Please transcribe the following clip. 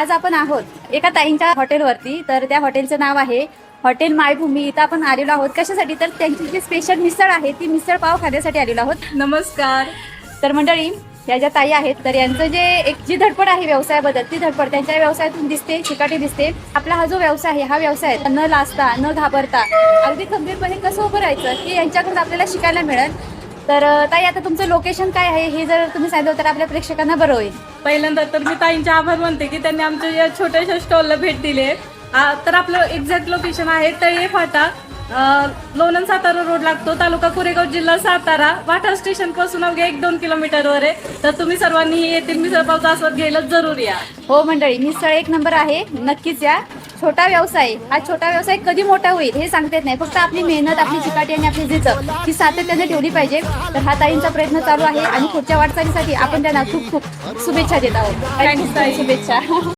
आज आपण आहोत एका ताईंच्या हॉटेलवरती, तर त्या हॉटेलचं नाव आहे हॉटेल मायभूमी. इथं आपण आलेलो आहोत कशासाठी, तर त्यांची जी स्पेशल मिसळ आहे ती मिसळ पाव खाण्यासाठी आलेलो आहोत. नमस्कार. तर मंडळी, या ज्या ताई आहेत, तर यांचं जे एक जी धडपड आहे व्यवसायाबद्दल, ती धडपड त्यांच्या व्यवसायातून दिसते, चिकाटी दिसते. आपला हा जो व्यवसाय आहे, हा व्यवसाय न लाजता न घाबरता अगदी खंबीरपणे कसं उभं राहायचं हे यांच्याकडून आपल्याला शिकायला मिळेल. तर ताई, आता तुमचं लोकेशन काय आहे हे जर तुम्ही सांगितलं तर आपल्या प्रेक्षकांना बरं होईल. पहिल्यांदा तर मी ताईंचे आभार मानते की त्यांनी आमच्या या छोट्याशा स्टॉलला भेट दिली आहे. तर आपलं एक्झॅक्ट लोकेशन आहे तळे फाटा, लोणंद सातारा रोड लागतो, तालुका कोरेगाव, जिल्हा सातारा. वाठार स्टेशन पासून अवघ्या 1-2 किलोमीटरवर आहे. तर तुम्ही सर्वांनी येथील मिसळपावचा आस्वाद घ्यायला जरूर या. हो मंडळी, मिसळ एक नंबर आहे, नक्कीच या. छोटा व्यवसाय, हा छोटा व्यवसाय कधी मोठा होईल हे सांगता येत नाही. फक्त आपली मेहनत, आपली चिकाटी आणि आपली जिद्द ही सातत्याने ठेवली पाहिजे. तर हा ताईंचा प्रयत्न चालू आहे आणि पुढच्या वाटचालीसाठी आपण त्यांना खूप खूप शुभेच्छा देत आहोत. Thanks, ताई. शुभेच्छा.